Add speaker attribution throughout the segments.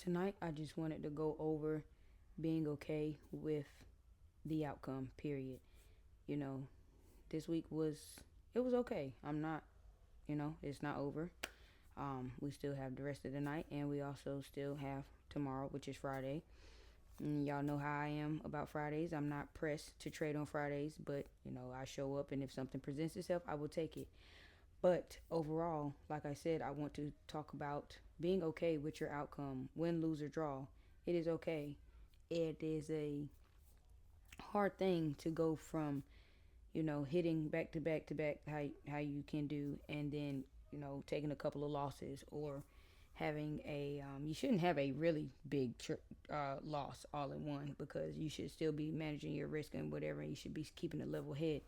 Speaker 1: Tonight, I just wanted to go over being okay with the outcome, period. You know, this week it was okay. I'm not, it's not over. We still have the rest of the night, and we also still have tomorrow, which is Friday. And y'all know how I am about Fridays. I'm not pressed to trade on Fridays, but I show up, and if something presents itself, I will take it. But overall, like I said, I want to talk about being okay with your outcome, win, lose, or draw. It is okay. It is a hard thing to go from, hitting back to back to back how you can do, and then taking a couple of losses, or having a you shouldn't have a really big loss all in one, because you should still be managing your risk and whatever, and you should be keeping a level head.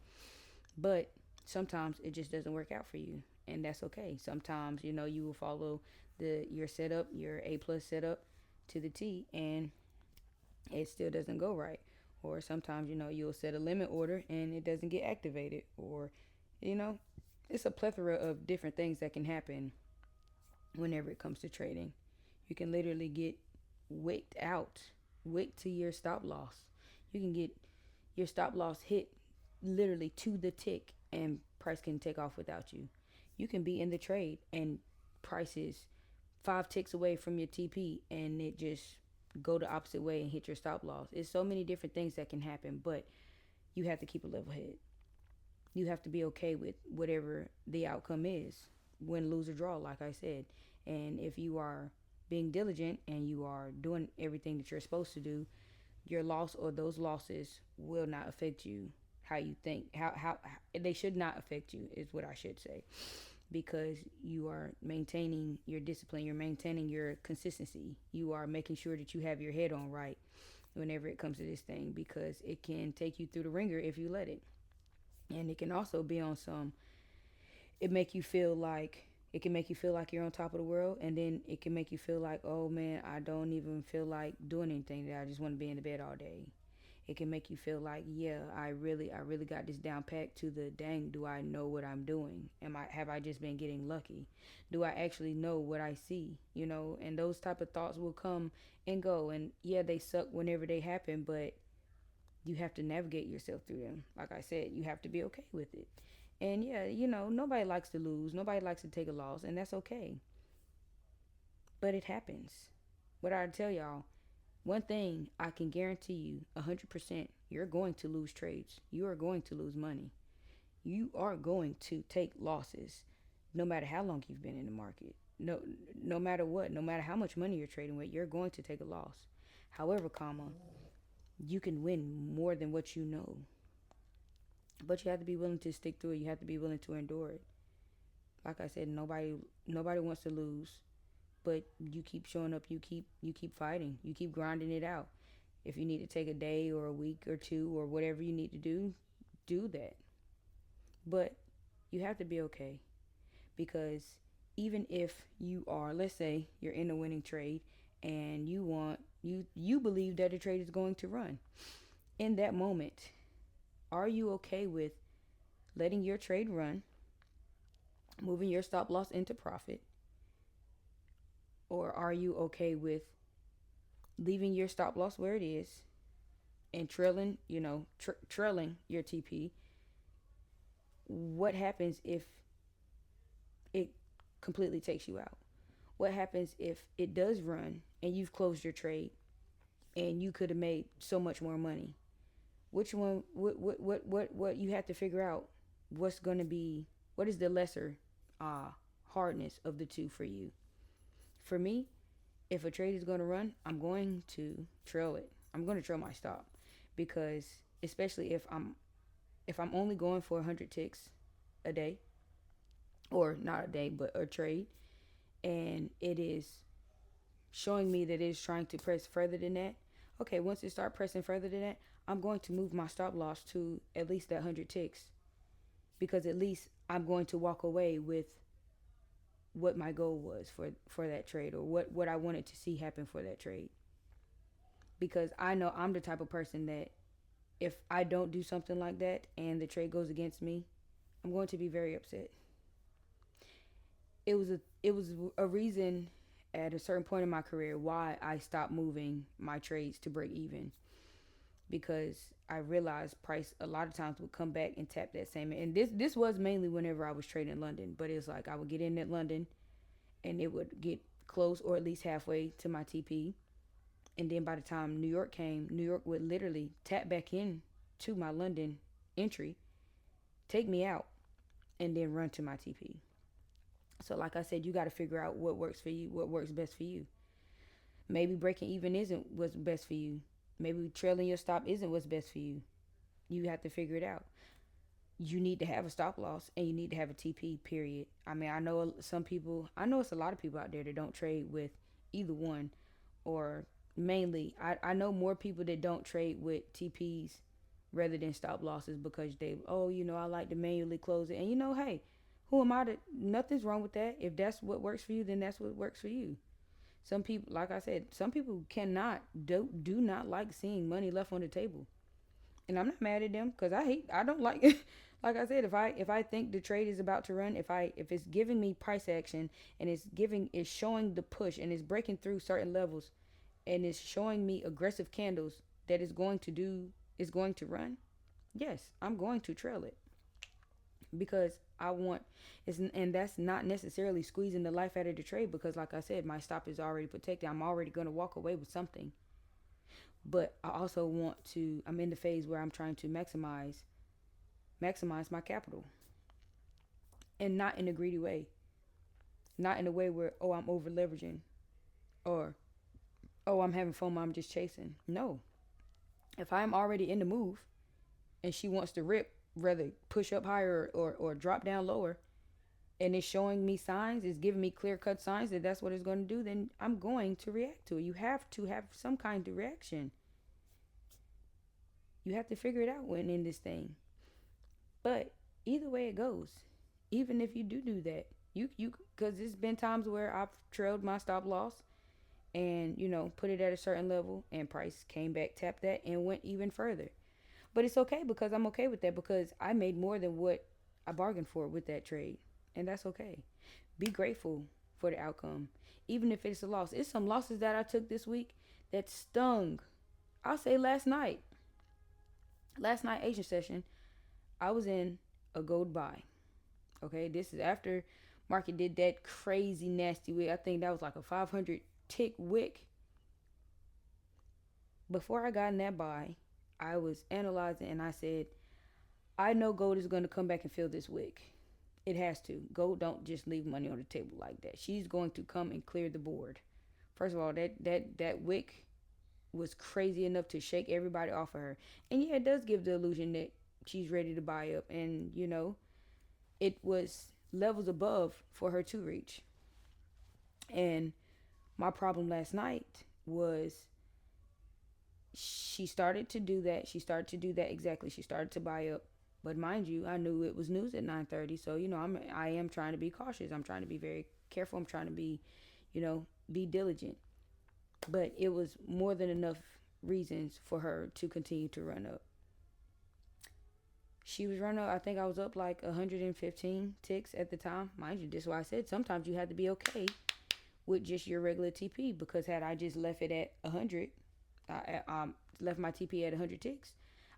Speaker 1: But sometimes it just doesn't work out for you, and that's okay. Sometimes you will follow your setup, your A plus setup to the T, and it still doesn't go right. Or sometimes you'll set a limit order and it doesn't get activated, or you know it's a plethora of different things that can happen whenever it comes to trading. You can literally get wicked out, wicked to your stop loss. You can get your stop loss hit literally to the tick, and price can take off without you. You can be in the trade and price is 5 ticks away from your TP, and it just go the opposite way and hit your stop loss. It's so many different things that can happen, but you have to keep a level head. You have to be okay with whatever the outcome is, win, lose, or draw, like I said. And if you are being diligent and you are doing everything that you're supposed to do, your loss or those losses will not affect you how you think. How they should not affect you is what I should say, because you are maintaining your discipline, you're maintaining your consistency, you are making sure that you have your head on right whenever it comes to this thing, because it can take you through the ringer if you let it. And it can also be on some, it make you feel like it can make you feel like you're on top of the world, and then it can make you feel like, oh man, I don't even feel like doing anything, that I just want to be in the bed all day. It can make you feel like, yeah, I really got this down packed to the dang, do I know what I'm doing? Have I just been getting lucky? Do I actually know what I see? And those type of thoughts will come and go, and yeah, they suck whenever they happen, but you have to navigate yourself through them. Like I said, you have to be okay with it. And yeah, nobody likes to lose, nobody likes to take a loss, and that's okay. But it happens. What I tell y'all, one thing I can guarantee you 100%, you're going to lose trades. You are going to lose money. You are going to take losses no matter how long you've been in the market. No matter what, no matter how much money you're trading with, you're going to take a loss. However, you can win more than what you know. But you have to be willing to stick through it. You have to be willing to endure it. Like I said, nobody wants to lose, but you keep showing up, you keep fighting, you keep grinding it out. If you need to take a day or a week or two or whatever you need to do that. But you have to be okay, because even if you are, let's say you're in a winning trade, and you believe that the trade is going to run. In that moment, are you okay with letting your trade run, moving your stop loss into profit, or are you okay with leaving your stop loss where it is and trailing your TP? What happens if it completely takes you out? What happens if it does run and you've closed your trade and you could have made so much more money? Which one? What you have to figure out? What's going to be? What is the lesser uh, hardness of the two for you? For me, if a trade is going to run, I'm going to trail it. I'm going to trail my stop, because especially if I'm only going for 100 ticks a day, or not a day, but a trade, and it is showing me that it's trying to press further than that. Okay, once it start pressing further than that, I'm going to move my stop loss to at least that 100 ticks, because at least I'm going to walk away with what my goal was for that trade, or what I wanted to see happen for that trade. Because I know I'm the type of person that if I don't do something like that and the trade goes against me, I'm going to be very upset. It was a reason at a certain point in my career why I stopped moving my trades to break even, because I realized price a lot of times would come back and tap that same. And this was mainly whenever I was trading in London, but it's like I would get in at London and it would get close or at least halfway to my TP, and then by the time New York came, New York would literally tap back in to my London entry, take me out, and then run to my TP. So like I said, you got to figure out what works for you, what works best for you. Maybe breaking even isn't what's best for you. Maybe trailing your stop isn't what's best for you. You have to figure it out. You need to have a stop loss and you need to have a TP, period. I mean, I know some people, I know it's a lot of people out there that don't trade with either one, or mainly, I know more people that don't trade with TPs rather than stop losses because they, oh, I like to manually close it. And hey, who am I to, nothing's wrong with that. If that's what works for you, then that's what works for you. Some people, like I said, some people do not like seeing money left on the table, and I'm not mad at them because I don't like it. Like I said, if I think the trade is about to run, if it's giving me price action and it's showing the push and it's breaking through certain levels and it's showing me aggressive candles that is going to run, yes, I'm going to trail it because I want and that's not necessarily squeezing the life out of the trade, because like I said, my stop is already protected. I'm already going to walk away with something. But I also I'm in the phase where I'm trying to maximize my capital, and not in a greedy way. Not in a way where, oh, I'm over leveraging, or oh, I'm having fun, I'm just chasing. No. If I'm already in the move and she wants to rip, rather push up higher or drop down lower, and it's showing me signs, it's giving me clear cut signs that that's what it's going to do, then I'm going to react to it. You have to have some kind of reaction. You have to figure it out when in this thing. But either way it goes, even if you do that, you because there's been times where I've trailed my stop loss and put it at a certain level, and price came back, tapped that, and went even further. But it's okay because I'm okay with that, because I made more than what I bargained for with that trade, and that's okay. Be grateful for the outcome, even if it's a loss. It's some losses that I took this week that stung. I'll say last night Asian session, I was in a gold buy. Okay, this is after market did that crazy nasty wick. I think that was like a 500 tick wick. Before I got in that buy, I was analyzing and I said, I know gold is going to come back and fill this wick. It has to. Gold don't just leave money on the table like that. She's going to come and clear the board. First of all, that wick was crazy enough to shake everybody off of her. And yeah, it does give the illusion that she's ready to buy up. And, it was levels above for her to reach. And my problem last night was she started to do that. Exactly. She started to buy up. But mind you, I knew it was news at 9:30. So, I am trying to be cautious. I'm trying to be very careful. I'm trying to be, be diligent. But it was more than enough reasons for her to continue to run up. She was running up, I think I was up like 115 ticks at the time. Mind you, this is why I said sometimes you have to be okay with just your regular TP, because had I just left it at 100, left my TP at 100 ticks,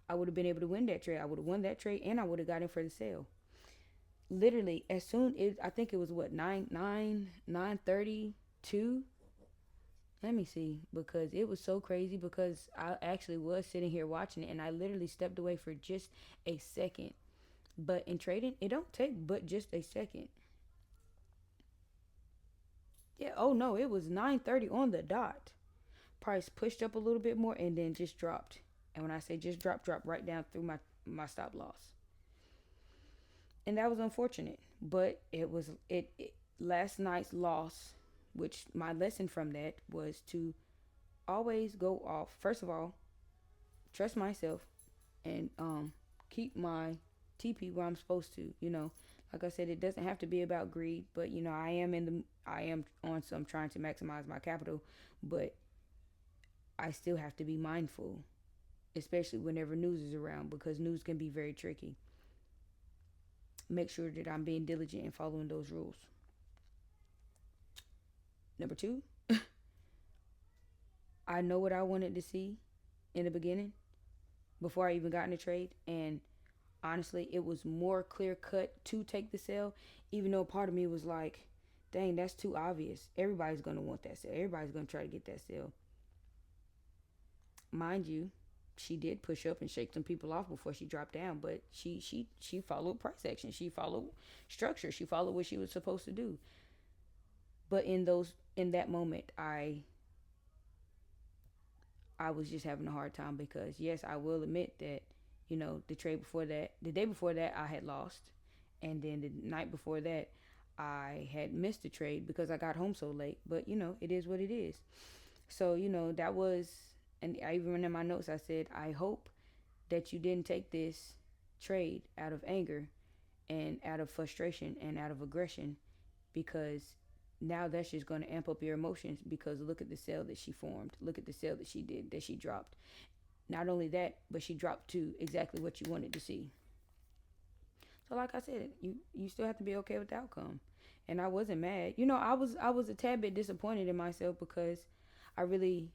Speaker 1: I would have been able to win that trade. I would have won that trade and I would have got in for the sale. Literally, as soon as, I think it was what, 9:32. Let me see, because it was so crazy, because I actually was sitting here watching it and I literally stepped away for just a second. But in trading, it don't take but just a second. Yeah, oh no, it was 9:30 on the dot. Price pushed up a little bit more and then just dropped. And when I say just dropped right down through my stop loss. And that was unfortunate, but it last night's loss, which my lesson from that was to always go off. First of all, trust myself and keep my TP where I'm supposed to. Like I said, it doesn't have to be about greed, but I am on some trying to maximize my capital, but I still have to be mindful, especially whenever news is around, because news can be very tricky. Make sure that I'm being diligent and following those rules. Number 2, I know what I wanted to see in the beginning before I even got in the trade. And honestly, it was more clear cut to take the sale, even though part of me was like, dang, that's too obvious. Everybody's going to want that sale. Everybody's going to try to get that sale. Mind you, she did push up and shake some people off before she dropped down, but she followed price action. She followed structure. She followed what she was supposed to do. But in that moment, I was just having a hard time because yes, I will admit that, the trade before that, the day before that, I had lost, and then the night before that, I had missed the trade because I got home so late. But it is what it is. So that was, and I even in my notes I said, I hope that you didn't take this trade out of anger and out of frustration and out of aggression, because now that's just going to amp up your emotions, because look at the sale that she formed. Look at the sale that she did, that she dropped. Not only that, but she dropped to exactly what you wanted to see. So like I said, you still have to be okay with the outcome. And I wasn't mad. I was a tad bit disappointed in myself because I really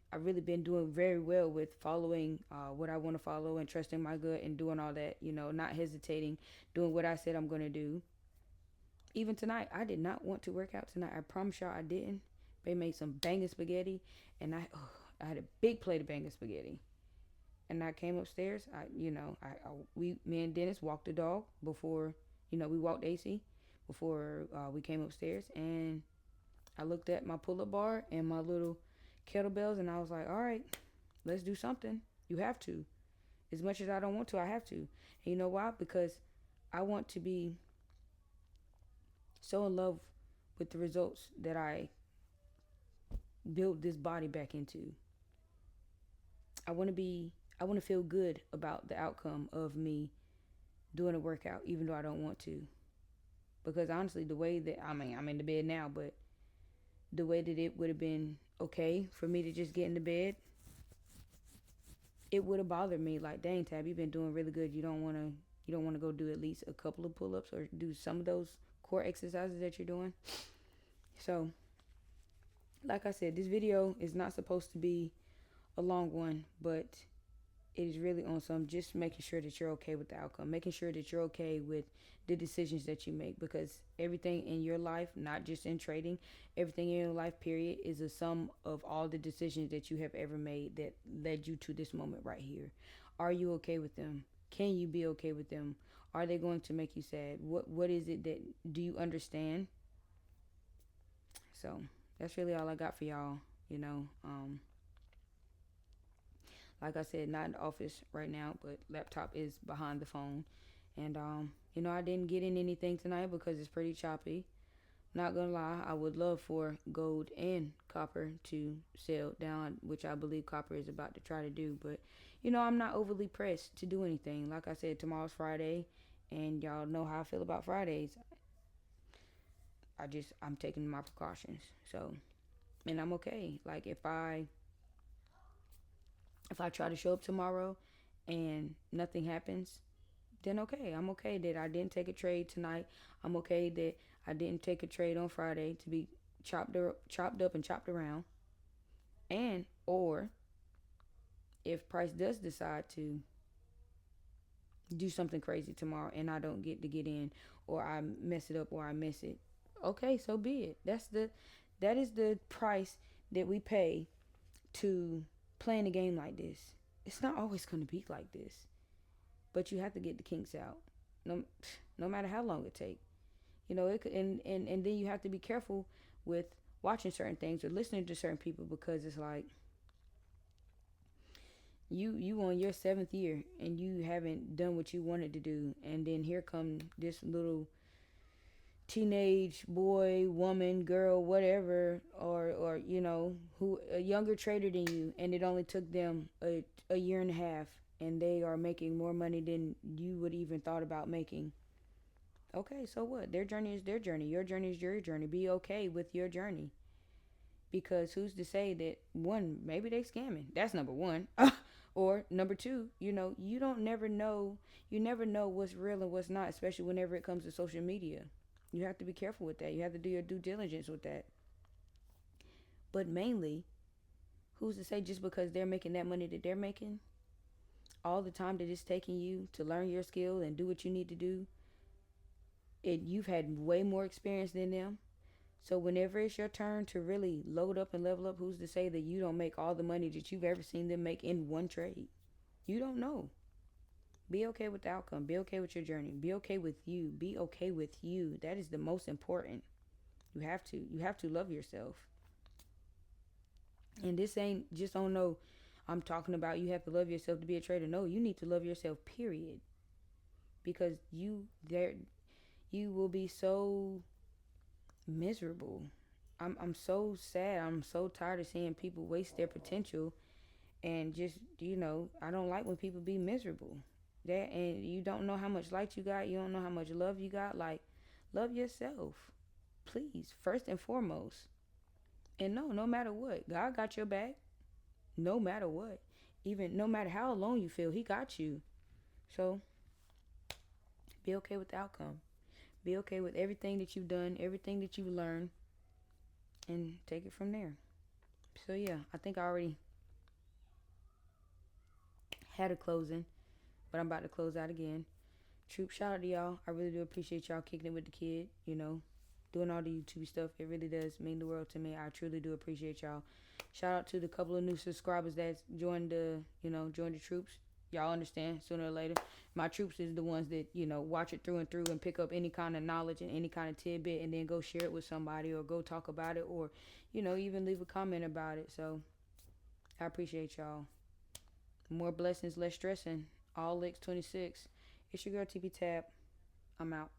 Speaker 1: been doing very well with following what I want to follow and trusting my gut and doing all that, not hesitating, doing what I said I'm going to do. Even tonight, I did not want to work out tonight. I promise y'all I didn't. They made some banging spaghetti, and I had a big plate of banging spaghetti. And I came upstairs. Me and Dennis walked the dog before, we walked AC before we came upstairs. And I looked at my pull-up bar and my little kettlebells, and I was like, all right, let's do something. You have to. As much as I don't want to, I have to. And you know why? Because I want to be so in love with the results that I built this body back into. I want to feel good about the outcome of me doing a workout, even though I don't want to. Because honestly, the way that, I'm in the bed now, but the way that it would have been okay for me to just get in the bed, it would have bothered me. Like, dang, Tab, you've been doing really good. You don't want to go do at least a couple of pull-ups or do some of those core exercises that you're doing. So, like I said, this video is not supposed to be a long one, but it is really on some just making sure that you're okay with the outcome, making sure that you're okay with the decisions that you make, because everything in your life, not just in trading, everything in your life, period, is a sum of all the decisions that you have ever made that led you to this moment right here. Are you okay with them? Can you be okay with them? Are they going to make you sad? What is it that, do you understand? So that's really all I got for y'all. Like I said, not in the office right now, but laptop is behind the phone. And I didn't get in anything tonight because it's pretty choppy. Not gonna lie, I would love for gold and copper to sell down, which I believe copper is about to try to do. But I'm not overly pressed to do anything. Like I said, tomorrow's Friday, and y'all know how I feel about Fridays. I'm taking my precautions. So, and I'm okay. Like if I try to show up tomorrow and nothing happens, then okay. I'm okay that I didn't take a trade tonight. I'm okay that I didn't take a trade on Friday to be chopped up and chopped around. And or if Price does decide to do something crazy tomorrow and I don't get to get in, or I mess it up, or I miss it, okay, so be it. That is the price that we pay to playing a game like this. It's not always going to be like this, but you have to get the kinks out, no matter how long it takes. It could, and then you have to be careful with watching certain things or listening to certain people, because it's like you on your 7th year and you haven't done what you wanted to do, and then here come this little teenage boy, woman, girl, whatever, or who, a younger trader than you, and it only took them a year and a half, and they are making more money than you would even thought about making. Okay, so what? Their journey is their journey. Your journey is your journey. Be okay with your journey. Because who's to say that, one, maybe they scamming. That's number one. Or number two, you don't never know. You never know what's real and what's not, especially whenever it comes to social media. You have to be careful with that. You have to do your due diligence with that. But mainly, Who's to say just because they're making that money that they're making, all the time that it's taking you to learn your skill and do what you need to do, you've had way more experience than them. So whenever it's your turn to really load up and level up, who's to say that you don't make all the money that you've ever seen them make in one trade? You don't know. Be okay with the outcome. Be okay with your journey. Be okay with you. Be okay with you. That is the most important. You have to. You have to love yourself. And this ain't just, oh no, I'm talking about you have to love yourself to be a trader. No, you need to love yourself, period. Because you will be so miserable. I'm so sad. I'm so tired of seeing people waste their potential, and just, I don't like when people be miserable. That, and you don't know how much light you got, you don't know how much love you got. Like, love yourself. Please, first and foremost. And no matter what, God got your back. No matter what. Even no matter how alone you feel, he got you. So be okay with the outcome. Be okay with everything that you've done, everything that you've learned, and take it from there. So yeah, I think I already had a closing, but I'm about to close out again. Troop, shout out to y'all. I really do appreciate y'all kicking it with the kid, doing all the YouTube stuff. It really does mean the world to me. I truly do appreciate y'all. Shout out to the couple of new subscribers that's joined the troops. Y'all understand sooner or later. My troops is the ones that, watch it through and through and pick up any kind of knowledge and any kind of tidbit and then go share it with somebody or go talk about it or, even leave a comment about it. So I appreciate y'all. More blessings, less stressing. All Licks 26. It's your girl TP Tab. I'm out.